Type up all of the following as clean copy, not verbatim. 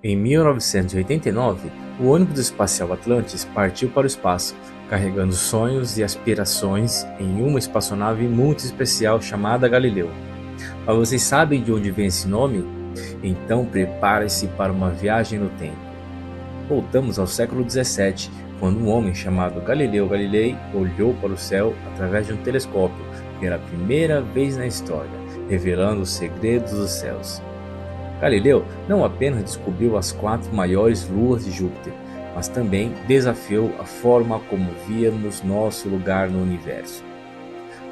Em 1989, o ônibus espacial Atlantis partiu para o espaço, carregando sonhos e aspirações em uma espaçonave muito especial chamada Galileu. Mas vocês sabem de onde vem esse nome? Então prepare-se para uma viagem no tempo. Voltamos ao século 17, quando um homem chamado Galileu Galilei olhou para o céu através de um telescópio pela primeira vez na história, revelando os segredos dos céus. Galileu não apenas descobriu as 4 maiores luas de Júpiter, mas também desafiou a forma como víamos nosso lugar no universo.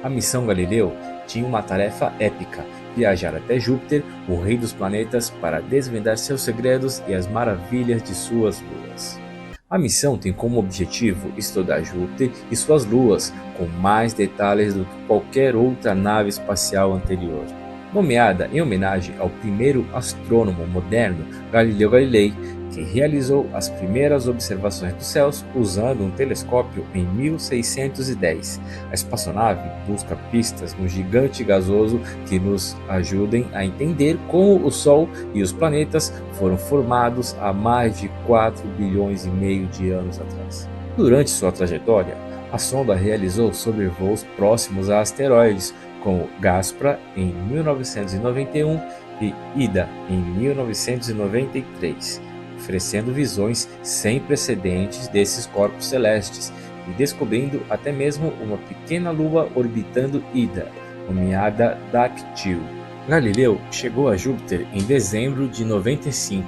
A missão Galileu tinha uma tarefa épica: viajar até Júpiter, o rei dos planetas, para desvendar seus segredos e as maravilhas de suas luas. A missão tem como objetivo estudar Júpiter e suas luas com mais detalhes do que qualquer outra nave espacial anterior. Nomeada em homenagem ao primeiro astrônomo moderno, Galileu Galilei, que realizou as primeiras observações dos céus usando um telescópio em 1610. A espaçonave busca pistas no gigante gasoso que nos ajudem a entender como o Sol e os planetas foram formados há mais de 4 bilhões e meio de anos atrás. Durante sua trajetória, a sonda realizou sobrevoos próximos a asteroides, como Gaspra em 1991 e Ida em 1993, oferecendo visões sem precedentes desses corpos celestes e descobrindo até mesmo uma pequena lua orbitando Ida, nomeada Dactyl. Galileu chegou a Júpiter em dezembro de 95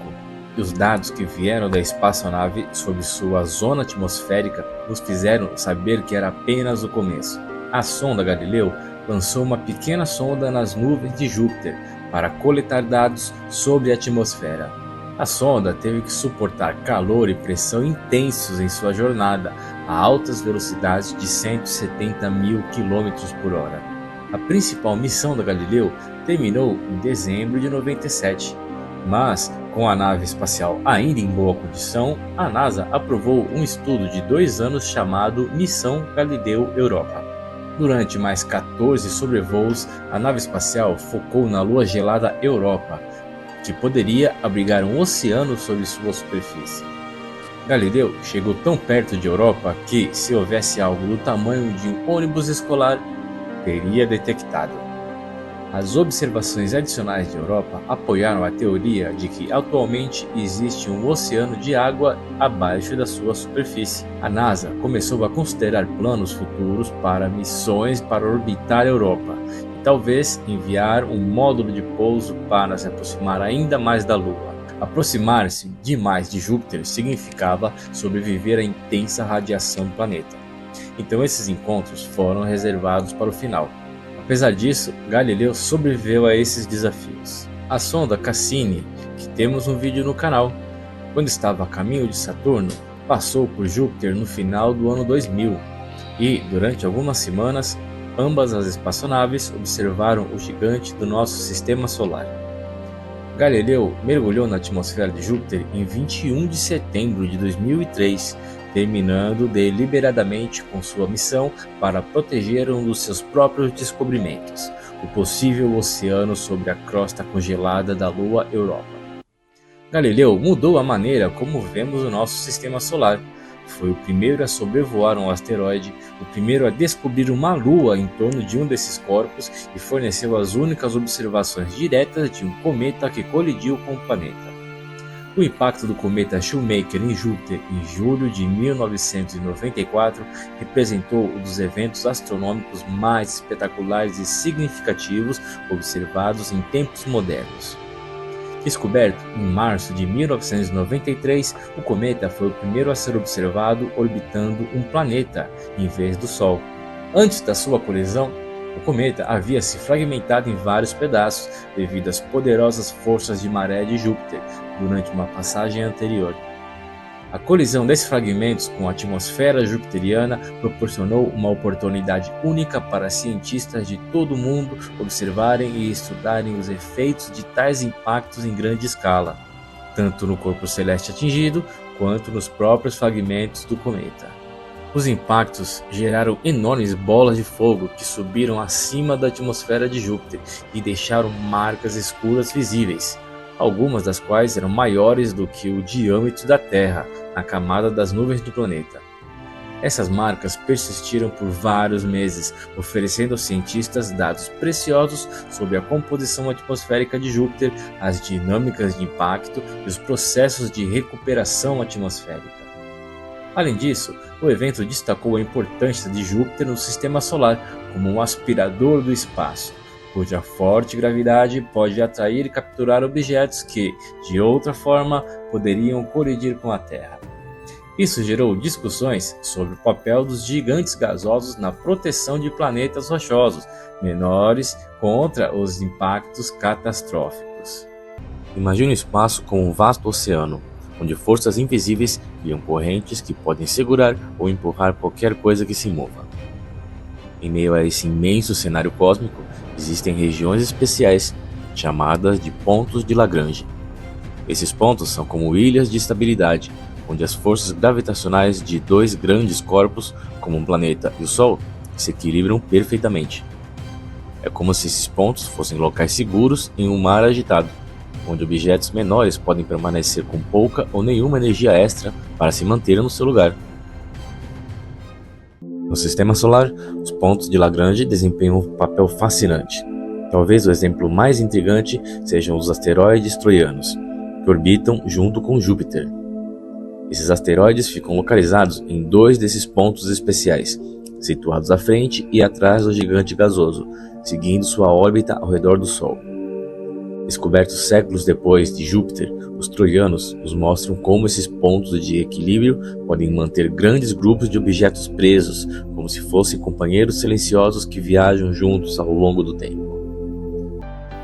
e os dados que vieram da espaçonave sobre sua zona atmosférica nos fizeram saber que era apenas o começo. A sonda Galileu lançou uma pequena sonda nas nuvens de Júpiter para coletar dados sobre a atmosfera. A sonda teve que suportar calor e pressão intensos em sua jornada a altas velocidades de 170 mil km por hora. A principal missão da Galileu terminou em dezembro de 97, mas com a nave espacial ainda em boa condição, a NASA aprovou um estudo de 2 anos chamado Missão Galileu Europa. Durante mais 14 sobrevoos, a nave espacial focou na lua gelada Europa, que poderia abrigar um oceano sobre sua superfície. Galileu chegou tão perto de Europa que, se houvesse algo do tamanho de um ônibus escolar, teria detectado. As observações adicionais de Europa apoiaram a teoria de que atualmente existe um oceano de água abaixo da sua superfície. A NASA começou a considerar planos futuros para missões para orbitar a Europa e talvez enviar um módulo de pouso para se aproximar ainda mais da Lua. Aproximar-se demais de Júpiter significava sobreviver à intensa radiação do planeta. Então esses encontros foram reservados para o final. Apesar disso, Galileu sobreviveu a esses desafios. A sonda Cassini, que temos um vídeo no canal, quando estava a caminho de Saturno, passou por Júpiter no final do ano 2000 e, durante algumas semanas, ambas as espaçonaves observaram o gigante do nosso sistema solar. Galileu mergulhou na atmosfera de Júpiter em 21 de setembro de 2003, terminando deliberadamente com sua missão para proteger um dos seus próprios descobrimentos, o possível oceano sobre a crosta congelada da Lua Europa. Galileu mudou a maneira como vemos o nosso sistema solar. Foi o primeiro a sobrevoar um asteroide, o primeiro a descobrir uma lua em torno de um desses corpos e forneceu as únicas observações diretas de um cometa que colidiu com o planeta. O impacto do cometa Shoemaker em Júpiter em julho de 1994 representou um dos eventos astronômicos mais espetaculares e significativos observados em tempos modernos. Descoberto em março de 1993, o cometa foi o primeiro a ser observado orbitando um planeta em vez do Sol. Antes da sua colisão, o cometa havia se fragmentado em vários pedaços devido às poderosas forças de maré de Júpiter durante uma passagem anterior. A colisão desses fragmentos com a atmosfera jupiteriana proporcionou uma oportunidade única para cientistas de todo o mundo observarem e estudarem os efeitos de tais impactos em grande escala, tanto no corpo celeste atingido quanto nos próprios fragmentos do cometa. Os impactos geraram enormes bolas de fogo que subiram acima da atmosfera de Júpiter e deixaram marcas escuras visíveis. algumas das quais eram maiores do que o diâmetro da Terra na camada das nuvens do planeta. Essas marcas persistiram por vários meses, oferecendo aos cientistas dados preciosos sobre a composição atmosférica de Júpiter, as dinâmicas de impacto e os processos de recuperação atmosférica. Além disso, o evento destacou a importância de Júpiter no sistema solar como um aspirador do espaço, cuja forte gravidade pode atrair e capturar objetos que, de outra forma, poderiam colidir com a Terra. Isso gerou discussões sobre o papel dos gigantes gasosos na proteção de planetas rochosos menores contra os impactos catastróficos. Imagine o espaço como um vasto oceano, onde forças invisíveis criam correntes que podem segurar ou empurrar qualquer coisa que se mova. Em meio a esse imenso cenário cósmico, existem regiões especiais, chamadas de pontos de Lagrange. Esses pontos são como ilhas de estabilidade, onde as forças gravitacionais de dois grandes corpos, como um planeta e o Sol, se equilibram perfeitamente. É como se esses pontos fossem locais seguros em um mar agitado, onde objetos menores podem permanecer com pouca ou nenhuma energia extra para se manter no seu lugar. No sistema solar, os pontos de Lagrange desempenham um papel fascinante. Talvez o exemplo mais intrigante sejam os asteroides troianos, que orbitam junto com Júpiter. Esses asteroides ficam localizados em dois desses pontos especiais, situados à frente e atrás do gigante gasoso, seguindo sua órbita ao redor do Sol. Descobertos séculos depois de Júpiter, os troianos nos mostram como esses pontos de equilíbrio podem manter grandes grupos de objetos presos, como se fossem companheiros silenciosos que viajam juntos ao longo do tempo.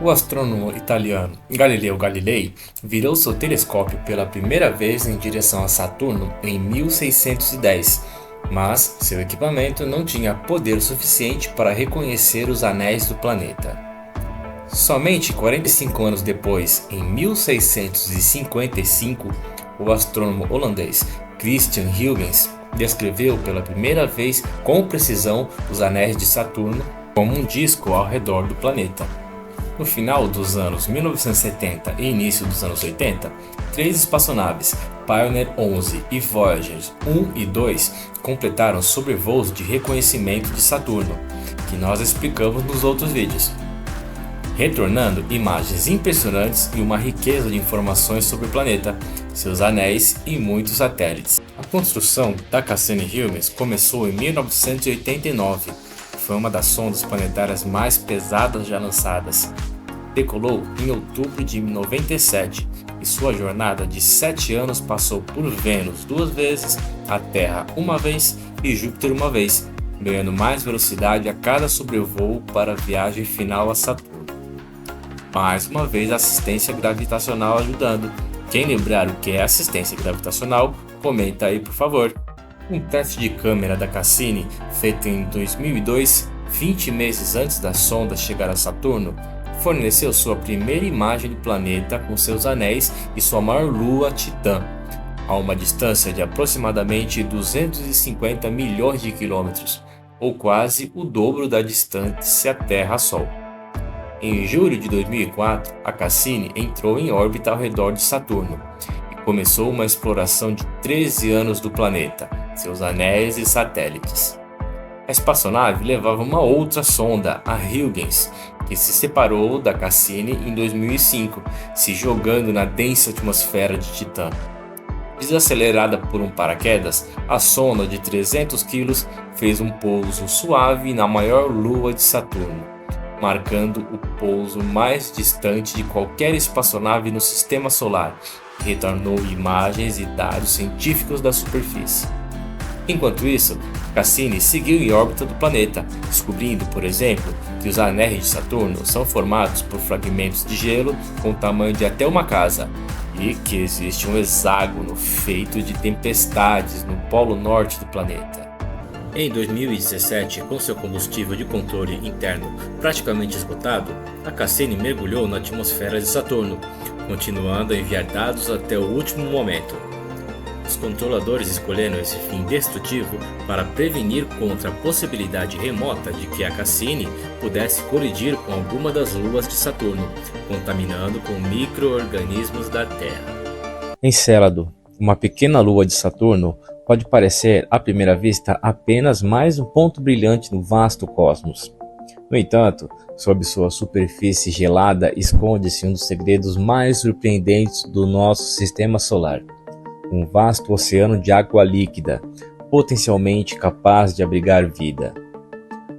O astrônomo italiano Galileo Galilei virou seu telescópio pela primeira vez em direção a Saturno em 1610, mas seu equipamento não tinha poder suficiente para reconhecer os anéis do planeta. Somente 45 anos depois, em 1655, o astrônomo holandês Christian Huygens descreveu pela primeira vez com precisão os anéis de Saturno como um disco ao redor do planeta. No final dos anos 1970 e início dos anos 80, 3 espaçonaves, Pioneer 11 e Voyager 1 e 2, completaram sobrevoos de reconhecimento de Saturno, que nós explicamos nos outros vídeos, retornando imagens impressionantes e uma riqueza de informações sobre o planeta, seus anéis e muitos satélites. A construção da Cassini-Huygens começou em 1989. Foi uma das sondas planetárias mais pesadas já lançadas. Decolou em outubro de 97 e sua jornada de 7 anos passou por Vênus 2 vezes, a Terra 1 vez e Júpiter 1 vez, ganhando mais velocidade a cada sobrevoo para a viagem final a Saturno. Mais uma vez, a assistência gravitacional ajudando. Quem lembrar o que é assistência gravitacional, comenta aí por favor. Um teste de câmera da Cassini, feito em 2002, 20 meses antes da sonda chegar a Saturno, forneceu sua primeira imagem do planeta com seus anéis e sua maior lua, Titã, a uma distância de aproximadamente 250 milhões de quilômetros, ou quase o dobro da distância Terra-Sol. Em julho de 2004, a Cassini entrou em órbita ao redor de Saturno e começou uma exploração de 13 anos do planeta, seus anéis e satélites. A espaçonave levava uma outra sonda, a Huygens, que se separou da Cassini em 2005, se jogando na densa atmosfera de Titã. Desacelerada por um paraquedas, a sonda de 300 kg fez um pouso suave na maior lua de Saturno, marcando o pouso mais distante de qualquer espaçonave no sistema solar, e retornou imagens e dados científicos da superfície. Enquanto isso, Cassini seguiu em órbita do planeta, descobrindo, por exemplo, que os anéis de Saturno são formados por fragmentos de gelo com o tamanho de até uma casa, e que existe um hexágono feito de tempestades no polo norte do planeta. Em 2017, com seu combustível de controle interno praticamente esgotado, a Cassini mergulhou na atmosfera de Saturno, continuando a enviar dados até o último momento. os controladores escolheram esse fim destrutivo para prevenir contra a possibilidade remota de que a Cassini pudesse colidir com alguma das luas de Saturno, contaminando com micro-organismos da Terra. Encélado, uma pequena lua de Saturno, pode parecer, à primeira vista, apenas mais um ponto brilhante no vasto cosmos. No entanto, sob sua superfície gelada esconde-se um dos segredos mais surpreendentes do nosso sistema solar. Um vasto oceano de água líquida, potencialmente capaz de abrigar vida.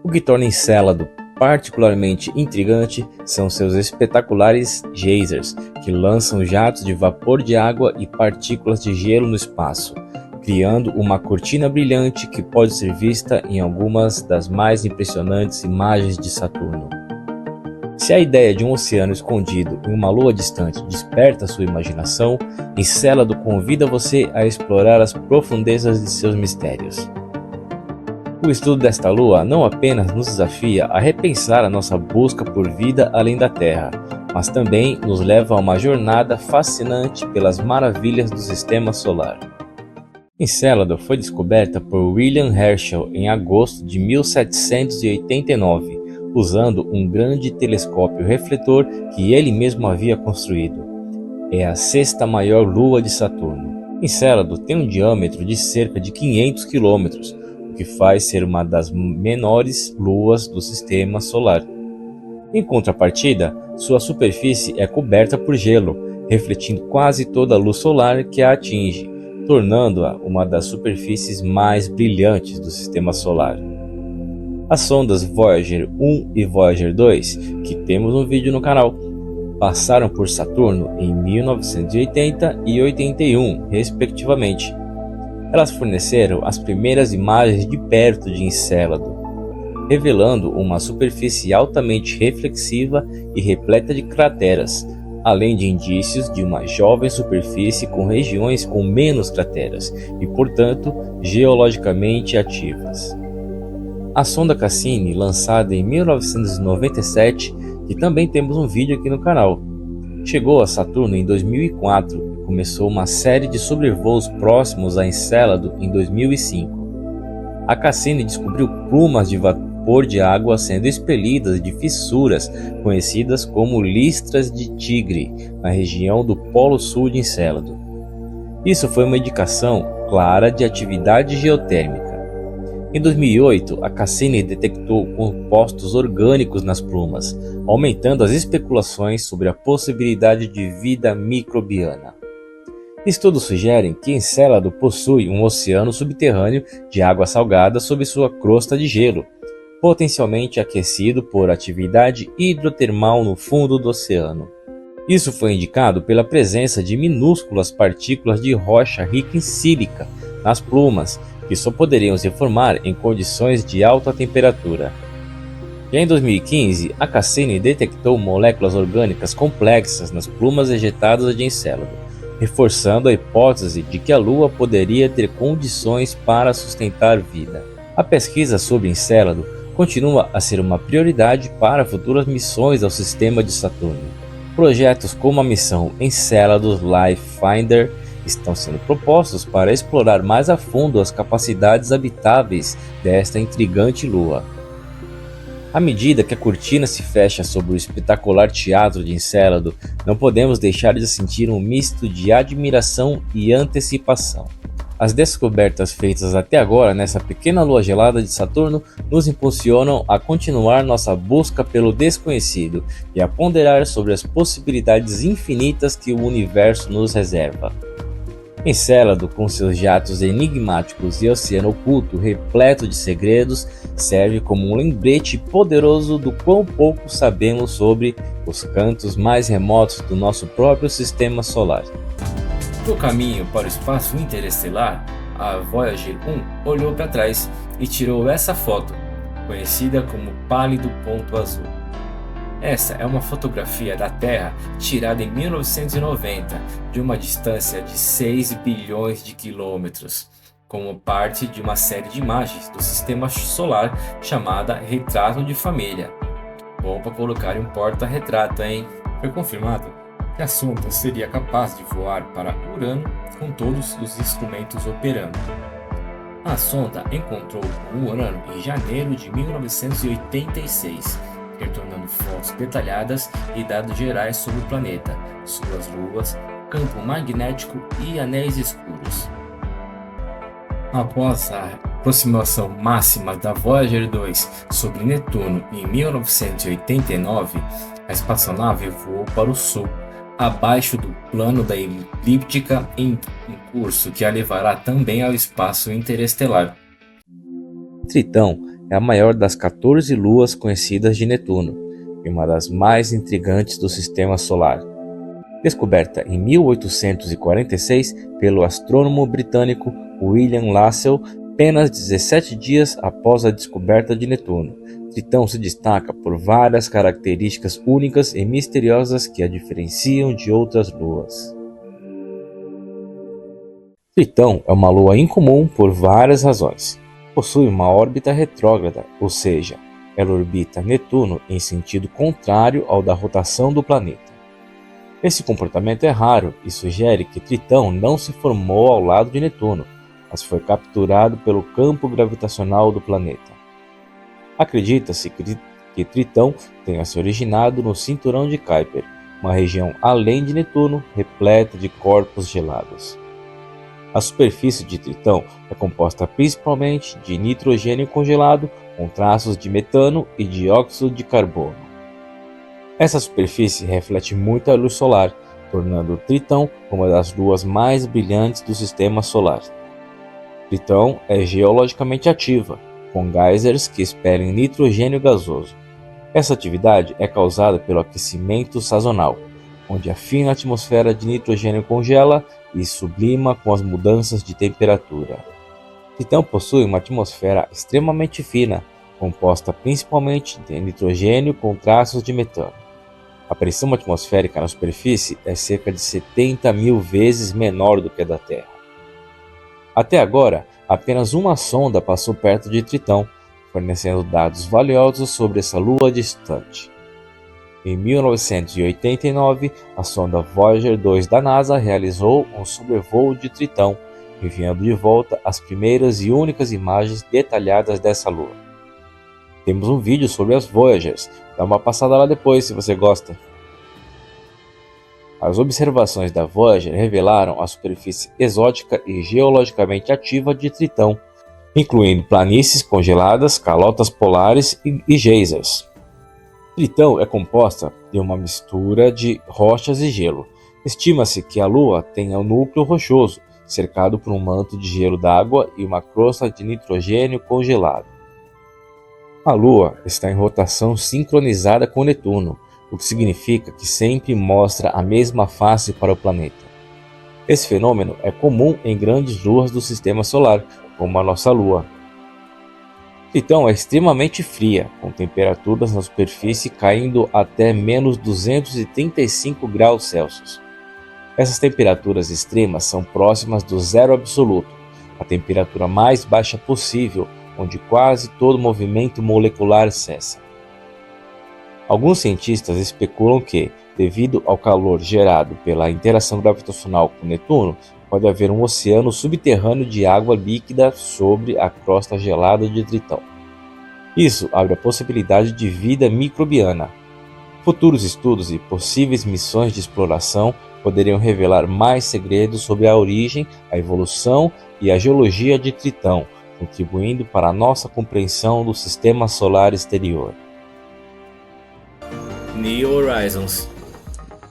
O que torna Encélado particularmente intrigante são seus espetaculares geysers, que lançam jatos de vapor de água e partículas de gelo no espaço, criando uma cortina brilhante que pode ser vista em algumas das mais impressionantes imagens de Saturno. Se a ideia de um oceano escondido em uma lua distante desperta sua imaginação, Encélado convida você a explorar as profundezas de seus mistérios. O estudo desta lua não apenas nos desafia a repensar a nossa busca por vida além da Terra, mas também nos leva a uma jornada fascinante pelas maravilhas do sistema solar. Encélado foi descoberta por William Herschel em agosto de 1789, usando um grande telescópio refletor que ele mesmo havia construído. É a sexta maior lua de Saturno. Encélado tem um diâmetro de cerca de 500 km, o que faz ser uma das menores luas do sistema solar. Em contrapartida, sua superfície é coberta por gelo, refletindo quase toda a luz solar que a atinge, tornando-a uma das superfícies mais brilhantes do sistema solar. As sondas Voyager 1 e Voyager 2, que temos um vídeo no canal, passaram por Saturno em 1980 e 81, respectivamente. Elas forneceram as primeiras imagens de perto de Encélado, revelando uma superfície altamente reflexiva e repleta de crateras, além de indícios de uma jovem superfície com regiões com menos crateras e, portanto, geologicamente ativas. A sonda Cassini, lançada em 1997, que também temos um vídeo aqui no canal, chegou a Saturno em 2004 e começou uma série de sobrevoos próximos a Encélado em 2005. A Cassini descobriu plumas de vapor de água sendo expelidas de fissuras conhecidas como listras de tigre, na região do Polo Sul de Encélado. Isso foi uma indicação clara de atividade geotérmica. Em 2008, a Cassini detectou compostos orgânicos nas plumas, aumentando as especulações sobre a possibilidade de vida microbiana. Estudos sugerem que Encélado possui um oceano subterrâneo de água salgada sob sua crosta de gelo, potencialmente aquecido por atividade hidrotermal no fundo do oceano. Isso foi indicado pela presença de minúsculas partículas de rocha rica em sílica nas plumas, que só poderiam se formar em condições de alta temperatura. Já em 2015, a Cassini detectou moléculas orgânicas complexas nas plumas ejetadas de Encélado, reforçando a hipótese de que a Lua poderia ter condições para sustentar vida. A pesquisa sobre Encélado continua a ser uma prioridade para futuras missões ao sistema de Saturno. Projetos como a missão Enceladus Life Finder estão sendo propostos para explorar mais a fundo as capacidades habitáveis desta intrigante lua. À medida que a cortina se fecha sobre o espetacular teatro de Encélado, não podemos deixar de sentir um misto de admiração e antecipação. As descobertas feitas até agora nessa pequena lua gelada de Saturno nos impulsionam a continuar nossa busca pelo desconhecido e a ponderar sobre as possibilidades infinitas que o universo nos reserva. Encélado, com seus jatos enigmáticos e oceano oculto repleto de segredos, serve como um lembrete poderoso do quão pouco sabemos sobre os cantos mais remotos do nosso próprio sistema solar. No caminho para o espaço interestelar, a Voyager 1 olhou para trás e tirou essa foto, conhecida como pálido ponto azul. Essa é uma fotografia da Terra tirada em 1990, de uma distância de 6 bilhões de quilômetros, como parte de uma série de imagens do sistema solar chamada Retrato de Família. Bom para colocar em um porta-retrato, hein? Foi confirmado que a sonda seria capaz de voar para Urano com todos os instrumentos operando. A sonda encontrou o Urano em janeiro de 1986, retornando fotos detalhadas e dados gerais sobre o planeta, suas luas, campo magnético e anéis escuros. Após a aproximação máxima da Voyager 2 sobre Netuno em 1989, a espaçonave voou para o sul, abaixo do plano da elíptica em curso que a levará também ao espaço interestelar. Tritão é a maior das 14 luas conhecidas de Netuno e uma das mais intrigantes do Sistema Solar. Descoberta em 1846 pelo astrônomo britânico William Lassell, apenas 17 dias após a descoberta de Netuno, Tritão se destaca por várias características únicas e misteriosas que a diferenciam de outras luas. Tritão é uma lua incomum por várias razões. Possui uma órbita retrógrada, ou seja, ela orbita Netuno em sentido contrário ao da rotação do planeta. Esse comportamento é raro e sugere que Tritão não se formou ao lado de Netuno, mas foi capturado pelo campo gravitacional do planeta. Acredita-se que Tritão tenha se originado no cinturão de Kuiper, uma região além de Netuno, repleta de corpos gelados. A superfície de Tritão é composta principalmente de nitrogênio congelado, com traços de metano e dióxido de carbono. Essa superfície reflete muita luz solar, tornando Tritão uma das luas mais brilhantes do Sistema Solar. Tritão é geologicamente ativa, com geysers que expelem nitrogênio gasoso. Essa atividade é causada pelo aquecimento sazonal, onde a fina atmosfera de nitrogênio congela e sublima com as mudanças de temperatura. Tritão possui uma atmosfera extremamente fina, composta principalmente de nitrogênio com traços de metano. A pressão atmosférica na superfície é cerca de 70.000 vezes menor do que a da Terra. Até agora, apenas uma sonda passou perto de Tritão, fornecendo dados valiosos sobre essa lua distante. Em 1989, a sonda Voyager 2 da NASA realizou um sobrevoo de Tritão, enviando de volta as primeiras e únicas imagens detalhadas dessa lua. Temos um vídeo sobre as Voyagers, dá uma passada lá depois se você gosta. As observações da Voyager revelaram a superfície exótica e geologicamente ativa de Tritão, incluindo planícies congeladas, calotas polares e geysers. Tritão é composta de uma mistura de rochas e gelo. Estima-se que a Lua tenha um núcleo rochoso, cercado por um manto de gelo d'água e uma crosta de nitrogênio congelado. A Lua está em rotação sincronizada com Netuno, o que significa que sempre mostra a mesma face para o planeta. Esse fenômeno é comum em grandes luas do Sistema Solar, como a nossa Lua. Tritão é extremamente fria, com temperaturas na superfície caindo até menos 235 graus Celsius. Essas temperaturas extremas são próximas do zero absoluto, a temperatura mais baixa possível, onde quase todo movimento molecular cessa. Alguns cientistas especulam que, devido ao calor gerado pela interação gravitacional com Netuno, pode haver um oceano subterrâneo de água líquida sobre a crosta gelada de Tritão. Isso abre a possibilidade de vida microbiana. Futuros estudos e possíveis missões de exploração poderiam revelar mais segredos sobre a origem, a evolução e a geologia de Tritão, contribuindo para a nossa compreensão do Sistema Solar exterior. New Horizons.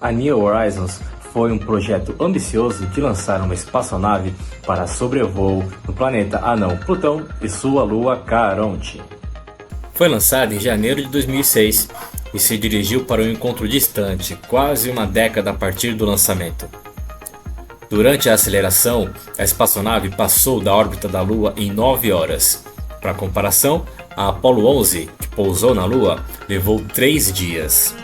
A New Horizons foi um projeto ambicioso de lançar uma espaçonave para sobrevoo no planeta anão Plutão e sua lua Caronte. Foi lançada em janeiro de 2006 e se dirigiu para um encontro distante, quase uma década a partir do lançamento. Durante a aceleração, a espaçonave passou da órbita da Lua em 9 horas. Para comparação, a Apollo 11, que pousou na Lua, levou 3 dias.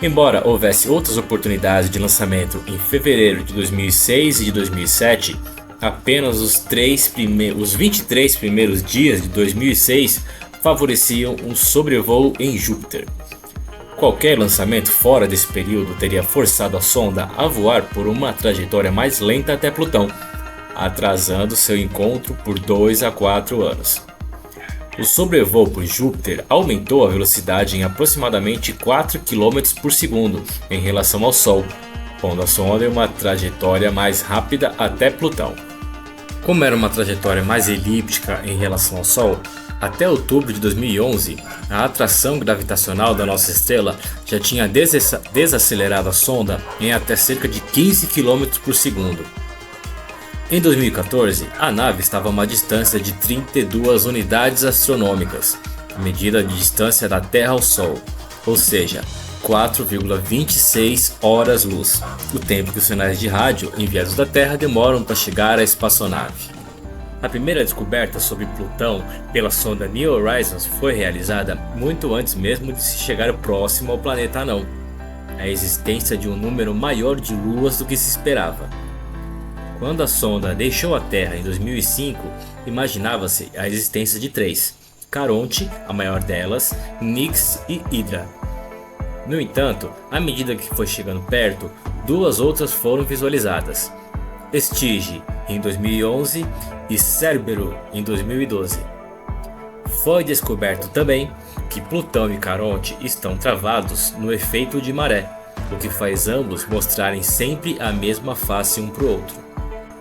Embora houvesse outras oportunidades de lançamento em fevereiro de 2006 e de 2007, apenas os 23 primeiros dias de 2006 favoreciam um sobrevoo em Júpiter. Qualquer lançamento fora desse período teria forçado a sonda a voar por uma trajetória mais lenta até Plutão, atrasando seu encontro por 2 a 4 anos. O sobrevoo por Júpiter aumentou a velocidade em aproximadamente 4 km por segundo em relação ao Sol, pondo a sonda em uma trajetória mais rápida até Plutão. Como era uma trajetória mais elíptica em relação ao Sol, até outubro de 2011, a atração gravitacional da nossa estrela já tinha desacelerado a sonda em até cerca de 15 km por segundo. Em 2014, a nave estava a uma distância de 32 unidades astronômicas, medida de distância da Terra ao Sol, ou seja, 4,26 horas-luz, o tempo que os sinais de rádio enviados da Terra demoram para chegar à espaçonave. A primeira descoberta sobre Plutão pela sonda New Horizons foi realizada muito antes mesmo de se chegar próximo ao planeta anão, a existência de um número maior de luas do que se esperava. Quando a sonda deixou a Terra em 2005, imaginava-se a existência de 3, Caronte, a maior delas, Nix e Hydra. No entanto, à medida que foi chegando perto, 2 outras foram visualizadas, Stygia em 2011 e Cerbero em 2012. Foi descoberto também que Plutão e Caronte estão travados no efeito de maré, o que faz ambos mostrarem sempre a mesma face um para o outro.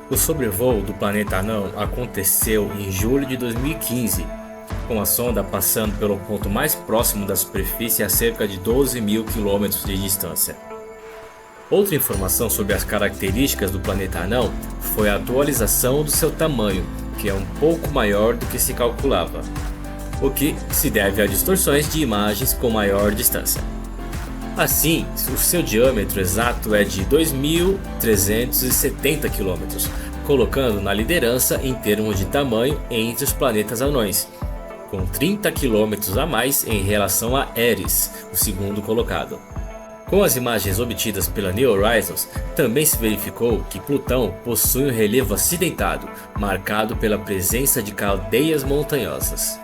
O sobrevoo do planeta anão aconteceu em julho de 2015, com a sonda passando pelo ponto mais próximo da superfície a cerca de 12.000 km de distância. Outra informação sobre as características do planeta anão foi a atualização do seu tamanho, que é um pouco maior do que se calculava, o que se deve a distorções de imagens com maior distância. Assim, o seu diâmetro exato é de 2.370 km, colocando na liderança em termos de tamanho entre os planetas anões, com 30 km a mais em relação a Eris, o segundo colocado. Com as imagens obtidas pela New Horizons, também se verificou que Plutão possui um relevo acidentado, marcado pela presença de caldeias montanhosas.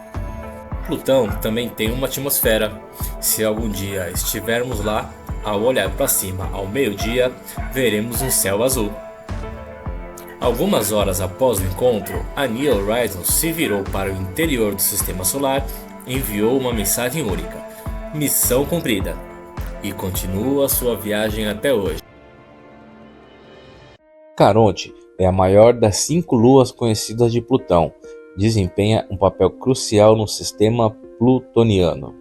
Plutão também tem uma atmosfera. Se algum dia estivermos lá, ao olhar para cima ao meio-dia, veremos um céu azul. Algumas horas após o encontro, a New Horizons se virou para o interior do Sistema Solar e enviou uma mensagem única: missão cumprida, e continua sua viagem até hoje. Caronte é a maior das 5 luas conhecidas de Plutão. Desempenha um papel crucial no sistema plutoniano.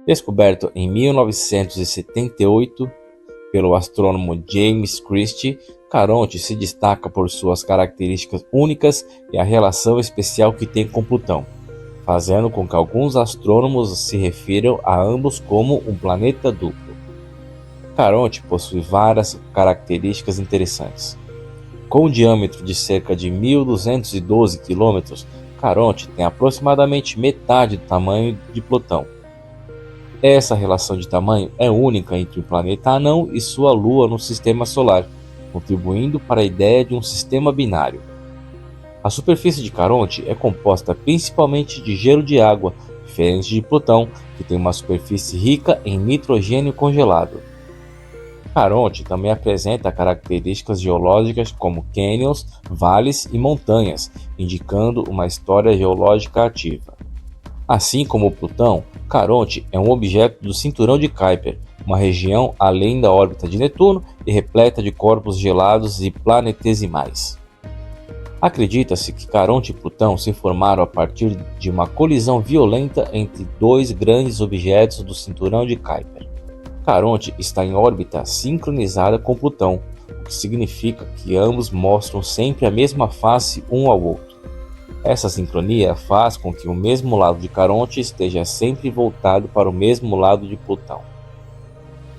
Descoberto em 1978 pelo astrônomo James Christie, Caronte se destaca por suas características únicas e a relação especial que tem com Plutão, fazendo com que alguns astrônomos se refiram a ambos como um planeta duplo. Caronte possui várias características interessantes. Com um diâmetro de cerca de 1.212 km, Caronte tem aproximadamente metade do tamanho de Plutão. Essa relação de tamanho é única entre o planeta anão e sua lua no sistema solar, contribuindo para a ideia de um sistema binário. A superfície de Caronte é composta principalmente de gelo de água, diferente de Plutão, que tem uma superfície rica em nitrogênio congelado. Caronte também apresenta características geológicas como cânions, vales e montanhas, indicando uma história geológica ativa. Assim como Plutão, Caronte é um objeto do cinturão de Kuiper, uma região além da órbita de Netuno e repleta de corpos gelados e planetesimais. Acredita-se que Caronte e Plutão se formaram a partir de uma colisão violenta entre 2 grandes objetos do cinturão de Kuiper. Caronte está em órbita sincronizada com Plutão, o que significa que ambos mostram sempre a mesma face um ao outro. Essa sincronia faz com que o mesmo lado de Caronte esteja sempre voltado para o mesmo lado de Plutão.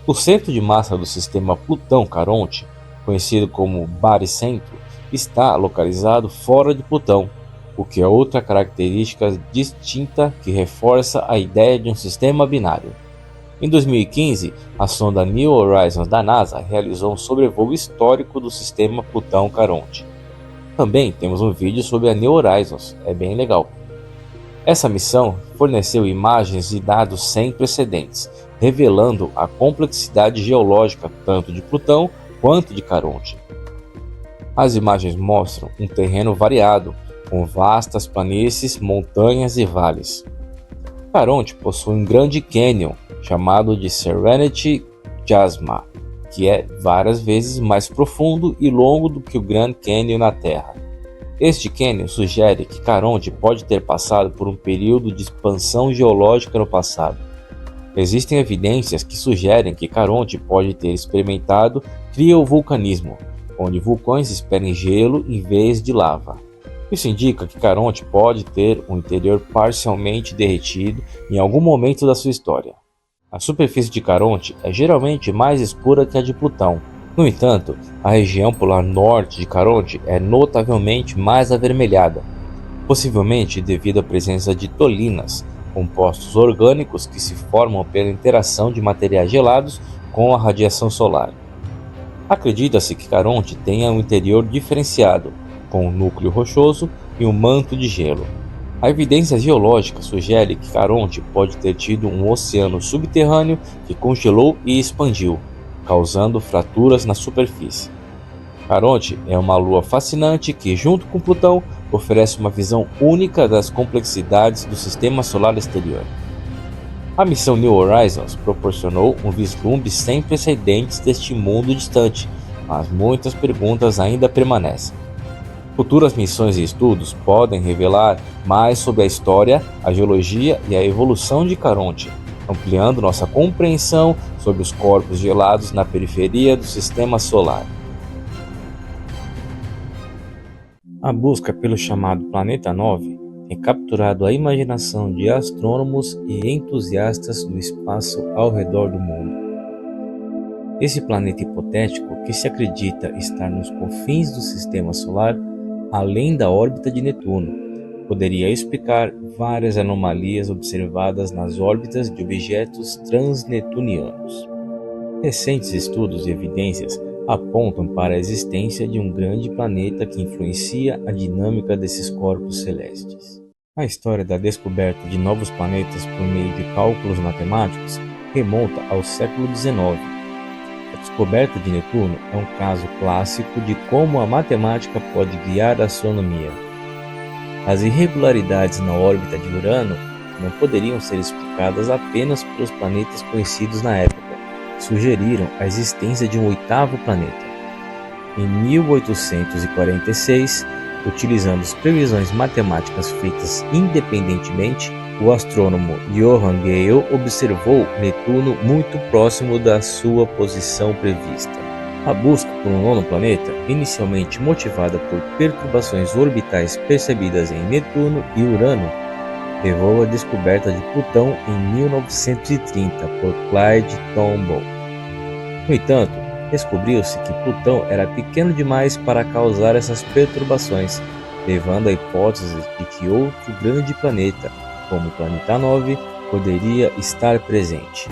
O centro de massa do sistema Plutão-Caronte, conhecido como baricentro, está localizado fora de Plutão, o que é outra característica distinta que reforça a ideia de um sistema binário. Em 2015, a sonda New Horizons da NASA realizou um sobrevoo histórico do sistema Plutão-Caronte. Também temos um vídeo sobre a New Horizons, é bem legal. Essa missão forneceu imagens e dados sem precedentes, revelando a complexidade geológica tanto de Plutão quanto de Caronte. As imagens mostram um terreno variado, com vastas planícies, montanhas e vales. Caronte possui um grande cânion, chamado de Serenity Jasma, que é várias vezes mais profundo e longo do que o Grand Canyon na Terra. Este cânion sugere que Caronte pode ter passado por um período de expansão geológica no passado. Existem evidências que sugerem que Caronte pode ter experimentado criovulcanismo, onde vulcões expelem gelo em vez de lava. Isso indica que Caronte pode ter um interior parcialmente derretido em algum momento da sua história. A superfície de Caronte é geralmente mais escura que a de Plutão. No entanto, a região polar norte de Caronte é notavelmente mais avermelhada, possivelmente devido à presença de tolinas, compostos orgânicos que se formam pela interação de materiais gelados com a radiação solar. Acredita-se que Caronte tenha um interior diferenciado, com um núcleo rochoso e um manto de gelo. A evidência geológica sugere que Caronte pode ter tido um oceano subterrâneo que congelou e expandiu, causando fraturas na superfície. Caronte é uma lua fascinante que, junto com Plutão, oferece uma visão única das complexidades do sistema solar exterior. A missão New Horizons proporcionou um vislumbre sem precedentes deste mundo distante, mas muitas perguntas ainda permanecem. Futuras missões e estudos podem revelar mais sobre a história, a geologia e a evolução de Caronte, ampliando nossa compreensão sobre os corpos gelados na periferia do sistema solar. A busca pelo chamado Planeta 9 tem capturado a imaginação de astrônomos e entusiastas do espaço ao redor do mundo. Esse planeta hipotético, que se acredita estar nos confins do sistema solar, além da órbita de Netuno, poderia explicar várias anomalias observadas nas órbitas de objetos transnetunianos. Recentes estudos e evidências apontam para a existência de um grande planeta que influencia a dinâmica desses corpos celestes. A história da descoberta de novos planetas por meio de cálculos matemáticos remonta ao século XIX. A descoberta de Netuno é um caso clássico de como a matemática pode guiar a astronomia. As irregularidades na órbita de Urano não poderiam ser explicadas apenas pelos planetas conhecidos na época, sugeriram a existência de um oitavo planeta. Em 1846, utilizando as previsões matemáticas feitas independentemente, o astrônomo Johann Gale observou Netuno muito próximo da sua posição prevista. A busca por um nono planeta, inicialmente motivada por perturbações orbitais percebidas em Netuno e Urano, levou à descoberta de Plutão em 1930 por Clyde Tombaugh. No entanto, descobriu-se que Plutão era pequeno demais para causar essas perturbações, levando à hipótese de que outro grande planeta, como o Planeta 9, poderia estar presente.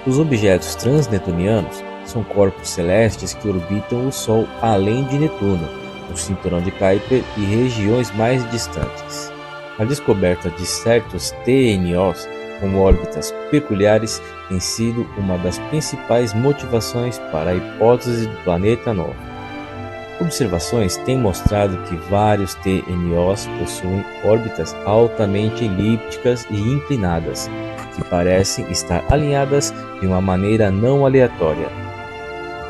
Os objetos transnetunianos são corpos celestes que orbitam o Sol além de Netuno, o cinturão de Kuiper e regiões mais distantes. A descoberta de certos TNOs com órbitas peculiares tem sido uma das principais motivações para a hipótese do Planeta 9. Observações têm mostrado que vários TNOs possuem órbitas altamente elípticas e inclinadas, que parecem estar alinhadas de uma maneira não aleatória.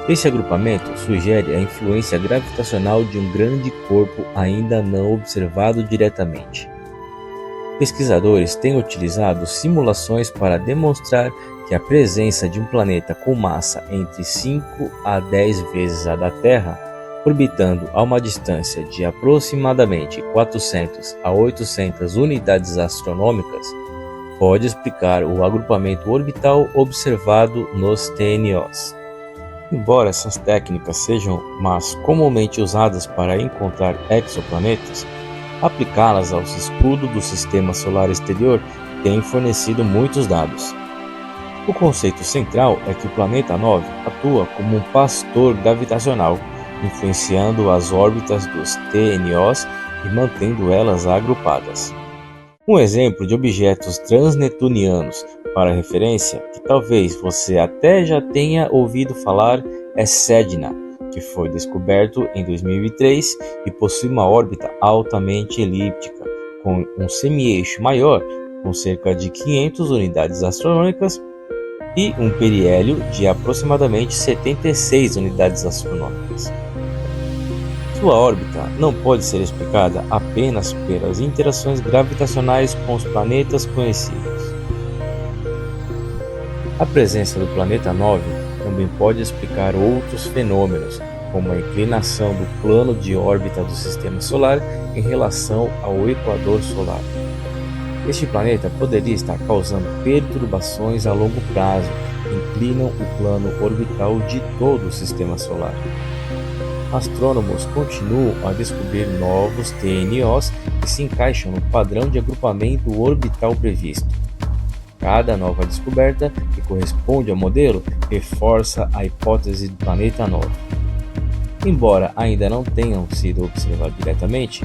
Esse agrupamento sugere a influência gravitacional de um grande corpo ainda não observado diretamente. Pesquisadores têm utilizado simulações para demonstrar que a presença de um planeta com massa entre 5 a 10 vezes a da Terra, orbitando a uma distância de aproximadamente 400 a 800 unidades astronômicas, pode explicar o agrupamento orbital observado nos TNOs. Embora essas técnicas sejam mais comumente usadas para encontrar exoplanetas, aplicá-las ao escudo do sistema solar exterior tem fornecido muitos dados. O conceito central é que o Planeta 9 atua como um pastor gravitacional, influenciando as órbitas dos TNOs e mantendo elas agrupadas. Um exemplo de objetos transnetunianos para referência, que talvez você até já tenha ouvido falar, é Sedna, que foi descoberto em 2003 e possui uma órbita altamente elíptica, com um semi-eixo maior, com cerca de 500 unidades astronômicas, e um periélio de aproximadamente 76 unidades astronômicas. Sua órbita não pode ser explicada apenas pelas interações gravitacionais com os planetas conhecidos. A presença do planeta 9 também pode explicar outros fenômenos, como a inclinação do plano de órbita do Sistema Solar em relação ao equador solar. Este planeta poderia estar causando perturbações a longo prazo que inclinam o plano orbital de todo o Sistema Solar. Astrônomos continuam a descobrir novos TNOs que se encaixam no padrão de agrupamento orbital previsto. Cada nova descoberta que corresponde ao modelo reforça a hipótese do planeta 9. Embora ainda não tenham sido observados diretamente,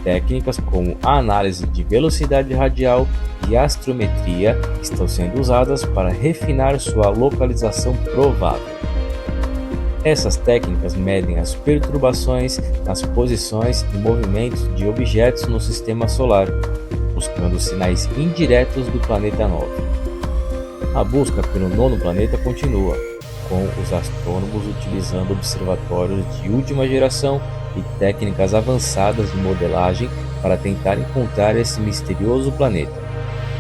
técnicas como a análise de velocidade radial e astrometria estão sendo usadas para refinar sua localização provável. Essas técnicas medem as perturbações nas posições e movimentos de objetos no Sistema Solar, buscando sinais indiretos do planeta 9. A busca pelo nono planeta continua, com os astrônomos utilizando observatórios de última geração e técnicas avançadas de modelagem para tentar encontrar esse misterioso planeta.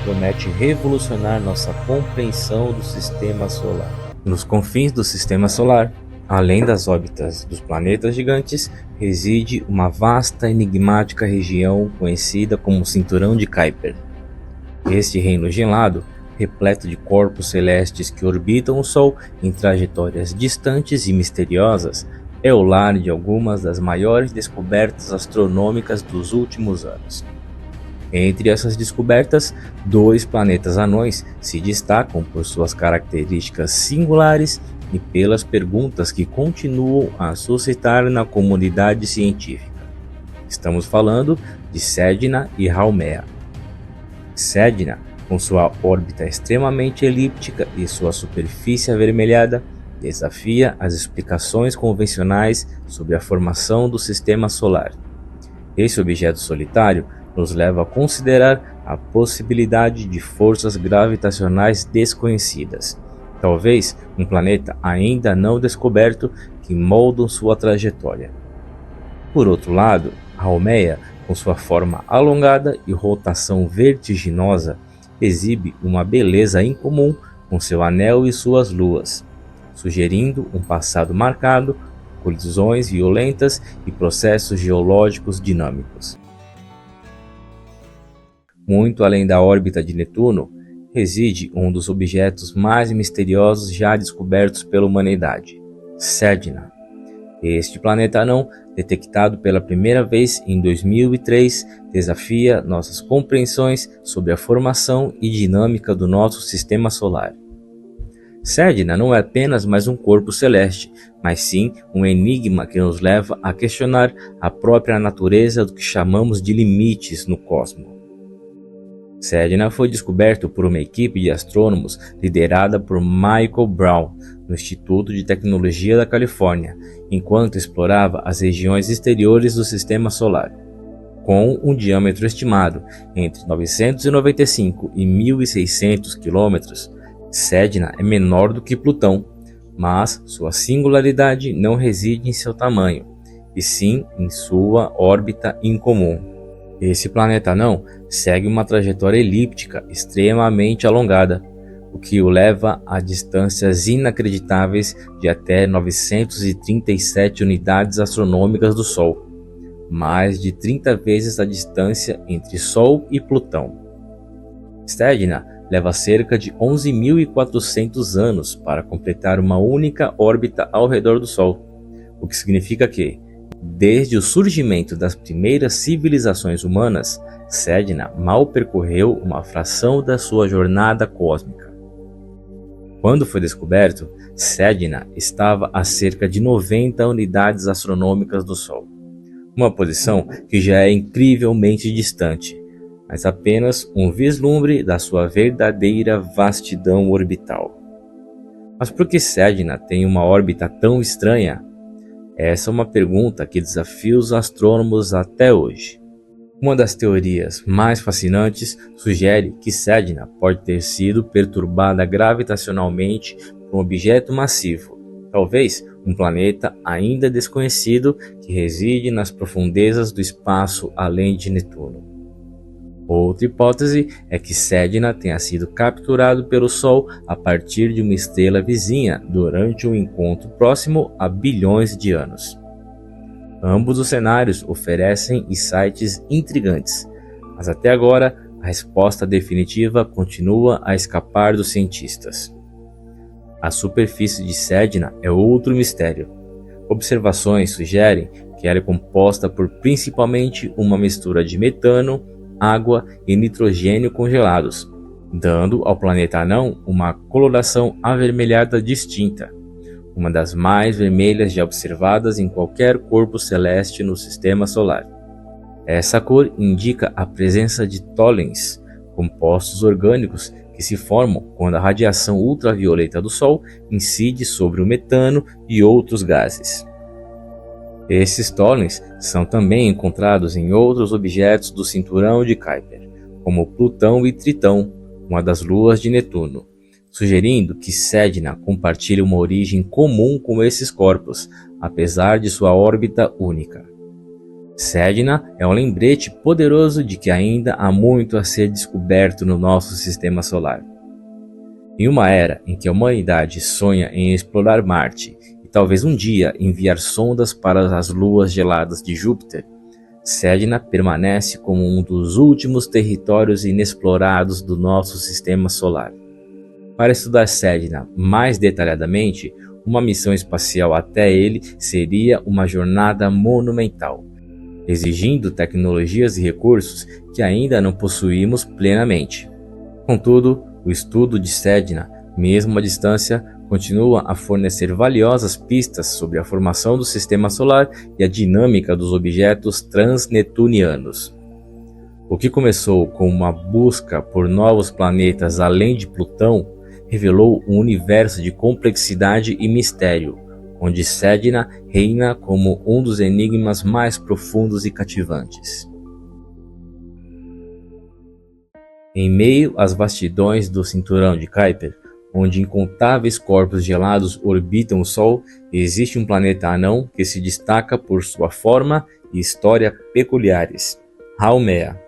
Promete revolucionar nossa compreensão do Sistema Solar. Nos confins do Sistema Solar, além das órbitas dos planetas gigantes, reside uma vasta e enigmática região conhecida como Cinturão de Kuiper. Este reino gelado, repleto de corpos celestes que orbitam o Sol em trajetórias distantes e misteriosas, é o lar de algumas das maiores descobertas astronômicas dos últimos anos. Entre essas descobertas, 2 planetas anões se destacam por suas características singulares e pelas perguntas que continuam a suscitar na comunidade científica. Estamos falando de Sedna e Haumea. Sedna, com sua órbita extremamente elíptica e sua superfície avermelhada, desafia as explicações convencionais sobre a formação do Sistema Solar. Esse objeto solitário nos leva a considerar a possibilidade de forças gravitacionais desconhecidas, talvez um planeta ainda não descoberto que moldam sua trajetória. Por outro lado, Haumea, com sua forma alongada e rotação vertiginosa, exibe uma beleza incomum com seu anel e suas luas, sugerindo um passado marcado, colisões violentas e processos geológicos dinâmicos. Muito além da órbita de Netuno, reside um dos objetos mais misteriosos já descobertos pela humanidade, Sedna. Este planeta anão, detectado pela primeira vez em 2003, desafia nossas compreensões sobre a formação e dinâmica do nosso Sistema Solar. Sedna não é apenas mais um corpo celeste, mas sim um enigma que nos leva a questionar a própria natureza do que chamamos de limites no cosmos. Sedna foi descoberto por uma equipe de astrônomos liderada por Michael Brown, no Instituto de Tecnologia da Califórnia, enquanto explorava as regiões exteriores do Sistema Solar. Com um diâmetro estimado entre 995 e 1.600 km, Sedna é menor do que Plutão, mas sua singularidade não reside em seu tamanho, e sim em sua órbita incomum. Esse planeta anão segue uma trajetória elíptica extremamente alongada, o que o leva a distâncias inacreditáveis de até 937 unidades astronômicas do Sol, mais de 30 vezes a distância entre Sol e Plutão. Sedna leva cerca de 11.400 anos para completar uma única órbita ao redor do Sol, o que significa que, desde o surgimento das primeiras civilizações humanas, Sedna mal percorreu uma fração da sua jornada cósmica. Quando foi descoberto, Sedna estava a cerca de 90 unidades astronômicas do Sol, uma posição que já é incrivelmente distante. mas apenas um vislumbre da sua verdadeira vastidão orbital. Mas por que Sedna tem uma órbita tão estranha? Essa é uma pergunta que desafia os astrônomos até hoje. Uma das teorias mais fascinantes sugere que Sedna pode ter sido perturbada gravitacionalmente por um objeto massivo, talvez um planeta ainda desconhecido que reside nas profundezas do espaço além de Netuno. Outra hipótese é que Sedna tenha sido capturado pelo Sol a partir de uma estrela vizinha durante um encontro próximo a bilhões de anos. Ambos os cenários oferecem insights intrigantes, mas até agora a resposta definitiva continua a escapar dos cientistas. A superfície de Sedna é outro mistério. Observações sugerem que ela é composta por principalmente uma mistura de metano, água e nitrogênio congelados, dando ao planeta anão uma coloração avermelhada distinta, uma das mais vermelhas já observadas em qualquer corpo celeste no sistema solar. Essa cor indica a presença de tólens, compostos orgânicos que se formam quando a radiação ultravioleta do Sol incide sobre o metano e outros gases. Esses tólens são também encontrados em outros objetos do cinturão de Kuiper, como Plutão e Tritão, uma das luas de Netuno, sugerindo que Sedna compartilha uma origem comum com esses corpos, apesar de sua órbita única. Sedna é um lembrete poderoso de que ainda há muito a ser descoberto no nosso sistema solar. Em uma era em que a humanidade sonha em explorar Marte e talvez um dia enviar sondas para as luas geladas de Júpiter, Sedna permanece como um dos últimos territórios inexplorados do nosso sistema solar. Para estudar Sedna mais detalhadamente, uma missão espacial até ele seria uma jornada monumental, exigindo tecnologias e recursos que ainda não possuímos plenamente. Contudo, o estudo de Sedna, mesmo à distância, continua a fornecer valiosas pistas sobre a formação do sistema solar e a dinâmica dos objetos transnetunianos. O que começou com uma busca por novos planetas além de Plutão, revelou um universo de complexidade e mistério, onde Sedna reina como um dos enigmas mais profundos e cativantes. Em meio às vastidões do cinturão de Kuiper, onde incontáveis corpos gelados orbitam o Sol, existe um planeta anão que se destaca por sua forma e história peculiares: Haumea.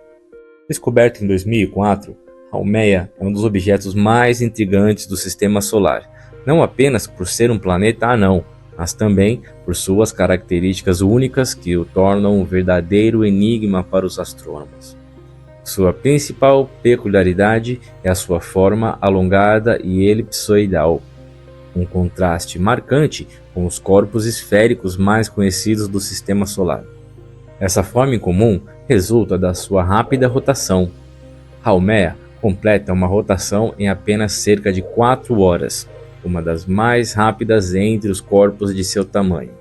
Descoberto em 2004, Haumea é um dos objetos mais intrigantes do sistema solar, não apenas por ser um planeta anão, mas também por suas características únicas que o tornam um verdadeiro enigma para os astrônomos. Sua principal peculiaridade é a sua forma alongada e elipsoidal, um contraste marcante com os corpos esféricos mais conhecidos do sistema solar. Essa forma incomum resulta da sua rápida rotação. Haumea completa uma rotação em apenas cerca de 4 horas, uma das mais rápidas entre os corpos de seu tamanho.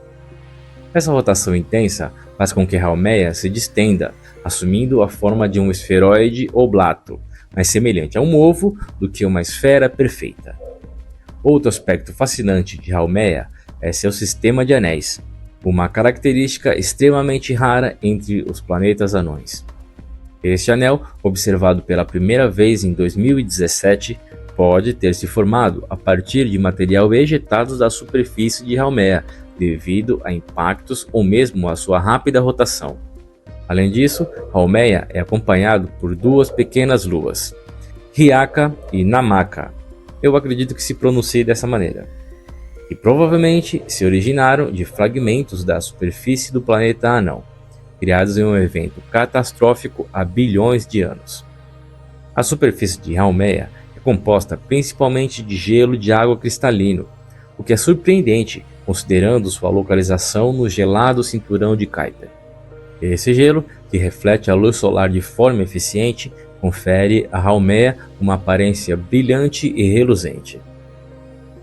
Essa rotação intensa faz com que Haumea se distenda, assumindo a forma de um esferoide oblato, mais semelhante a um ovo do que uma esfera perfeita. Outro aspecto fascinante de Haumea é seu sistema de anéis, uma característica extremamente rara entre os planetas anões. Este anel, observado pela primeira vez em 2017, pode ter se formado a partir de material ejetado da superfície de Haumea, devido a impactos ou mesmo a sua rápida rotação. Além disso, Haumea é acompanhado por 2 pequenas luas, Hiaka e Namaka, eu acredito que se pronuncie dessa maneira, que provavelmente se originaram de fragmentos da superfície do planeta anão, criados em um evento catastrófico há bilhões de anos. A superfície de Haumea é composta principalmente de gelo de água cristalino, o que é surpreendente considerando sua localização no gelado cinturão de Kuiper. Esse gelo, que reflete a luz solar de forma eficiente, confere a Haumea uma aparência brilhante e reluzente.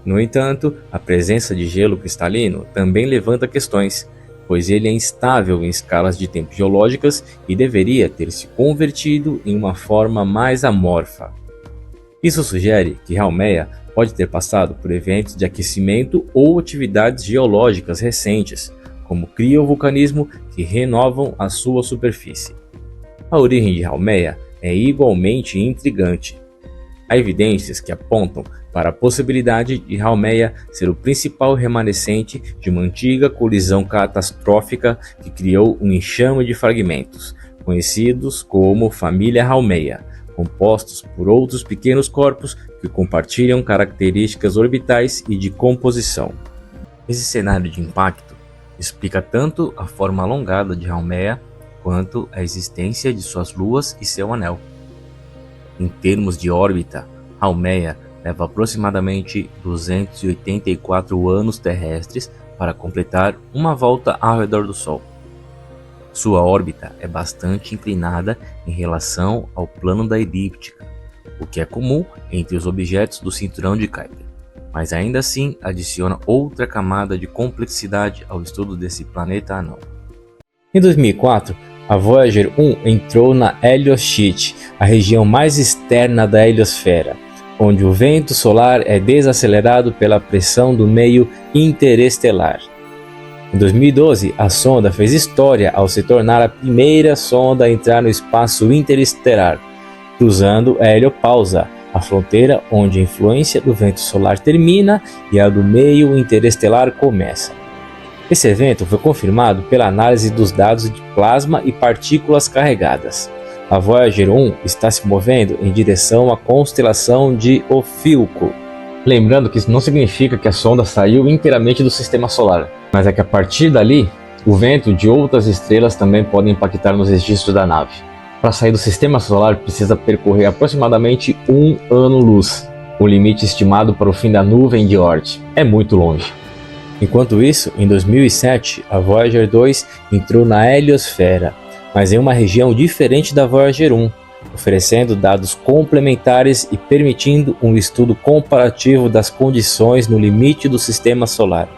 No entanto, a presença de gelo cristalino também levanta questões. pois ele é instável em escalas de tempo geológicas e deveria ter se convertido em uma forma mais amorfa. Isso sugere que Haumea pode ter passado por eventos de aquecimento ou atividades geológicas recentes, como criovulcanismo, que renovam a sua superfície. A origem de Haumea é igualmente intrigante. Há evidências que apontam para a possibilidade de Haumea ser o principal remanescente de uma antiga colisão catastrófica que criou um enxame de fragmentos, conhecidos como família Haumea, compostos por outros pequenos corpos que compartilham características orbitais e de composição. Esse cenário de impacto explica tanto a forma alongada de Haumea quanto a existência de suas luas e seu anel. Em termos de órbita, Haumea leva aproximadamente 284 anos terrestres para completar uma volta ao redor do Sol. Sua órbita é bastante inclinada em relação ao plano da elíptica, o que é comum entre os objetos do cinturão de Kuiper, mas ainda assim adiciona outra camada de complexidade ao estudo desse planeta anão. Em 2004, a Voyager 1 entrou na Heliosheath, a região mais externa da heliosfera, onde o vento solar é desacelerado pela pressão do meio interestelar. Em 2012, a sonda fez história ao se tornar a primeira sonda a entrar no espaço interestelar, cruzando a heliopausa, a fronteira onde a influência do vento solar termina e a do meio interestelar começa. Esse evento foi confirmado pela análise dos dados de plasma e partículas carregadas. A Voyager 1 está se movendo em direção à constelação de Ofiuco. Lembrando que isso não significa que a sonda saiu inteiramente do sistema solar, mas é que a partir dali, o vento de outras estrelas também pode impactar nos registros da nave. Para sair do sistema solar precisa percorrer aproximadamente 1 ano-luz, o limite estimado para o fim da nuvem de Oort. É muito longe. Enquanto isso, em 2007, a Voyager 2 entrou na heliosfera, mas em uma região diferente da Voyager 1, oferecendo dados complementares e permitindo um estudo comparativo das condições no limite do sistema solar.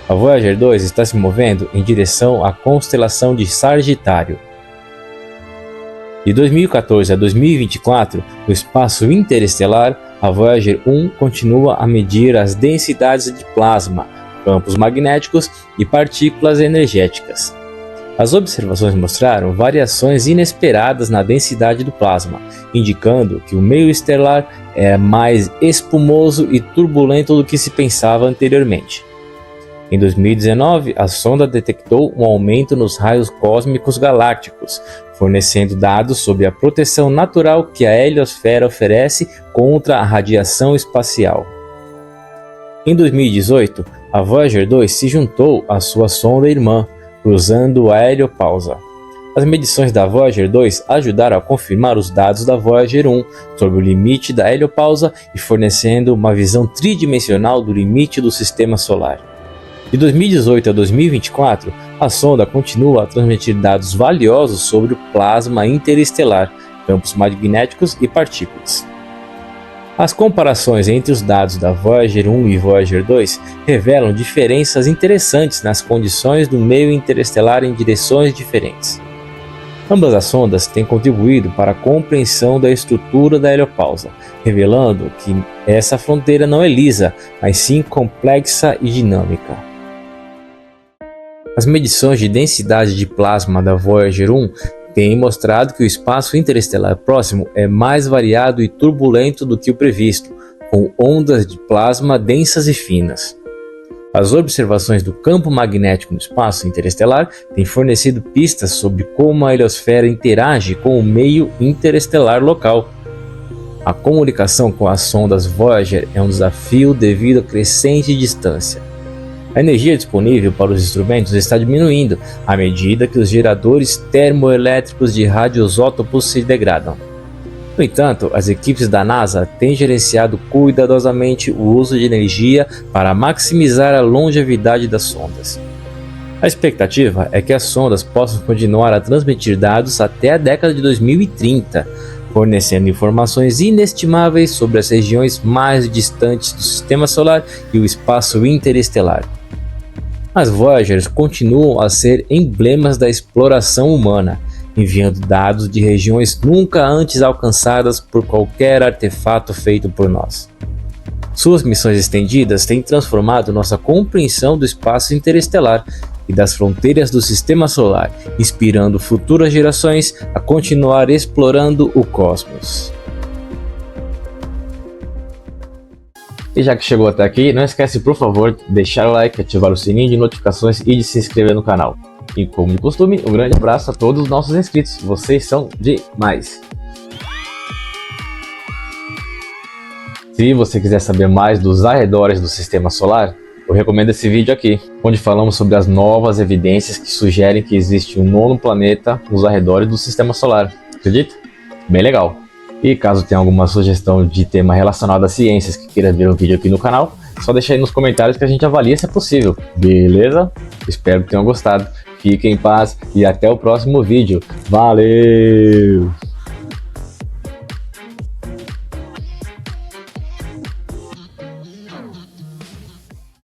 A Voyager 2 está se movendo em direção à constelação de Sagitário. De 2014 a 2024, no espaço interestelar, a Voyager 1 continua a medir as densidades de plasma, campos magnéticos e partículas energéticas. As observações mostraram variações inesperadas na densidade do plasma, indicando que o meio estelar é mais espumoso e turbulento do que se pensava anteriormente. Em 2019, a sonda detectou um aumento nos raios cósmicos galácticos, fornecendo dados sobre a proteção natural que a heliosfera oferece contra a radiação espacial. Em 2018, a Voyager 2 se juntou à sua sonda irmã, cruzando a heliopausa. As medições da Voyager 2 ajudaram a confirmar os dados da Voyager 1 sobre o limite da heliopausa e fornecendo uma visão tridimensional do limite do sistema solar. De 2018 a 2024, a sonda continua a transmitir dados valiosos sobre o plasma interestelar, campos magnéticos e partículas. As comparações entre os dados da Voyager 1 e Voyager 2 revelam diferenças interessantes nas condições do meio interestelar em direções diferentes. Ambas as sondas têm contribuído para a compreensão da estrutura da heliopausa, revelando que essa fronteira não é lisa, mas sim complexa e dinâmica. As medições de densidade de plasma da Voyager 1 têm mostrado que o espaço interestelar próximo é mais variado e turbulento do que o previsto, com ondas de plasma densas e finas. As observações do campo magnético no espaço interestelar têm fornecido pistas sobre como a heliosfera interage com o meio interestelar local. A comunicação com as sondas Voyager é um desafio devido à crescente distância. A energia disponível para os instrumentos está diminuindo à medida que os geradores termoelétricos de radioisótopos se degradam. No entanto, as equipes da NASA têm gerenciado cuidadosamente o uso de energia para maximizar a longevidade das sondas. A expectativa é que as sondas possam continuar a transmitir dados até a década de 2030, fornecendo informações inestimáveis sobre as regiões mais distantes do Sistema Solar e o espaço interestelar. As Voyagers continuam a ser emblemas da exploração humana, enviando dados de regiões nunca antes alcançadas por qualquer artefato feito por nós. Suas missões estendidas têm transformado nossa compreensão do espaço interestelar e das fronteiras do Sistema Solar, inspirando futuras gerações a continuar explorando o cosmos. E já que chegou até aqui, não esquece por favor de deixar o like, ativar o sininho de notificações e de se inscrever no canal. E como de costume, um grande abraço a todos os nossos inscritos, vocês são demais! Se você quiser saber mais dos arredores do Sistema Solar, eu recomendo esse vídeo aqui, onde falamos sobre as novas evidências que sugerem que existe um nono planeta nos arredores do Sistema Solar. Acredita? Bem legal! E caso tenha alguma sugestão de tema relacionado a ciências que queira ver um vídeo aqui no canal, é só deixar aí nos comentários que a gente avalia se é possível. Beleza? Espero que tenham gostado. Fiquem em paz e até o próximo vídeo. Valeu!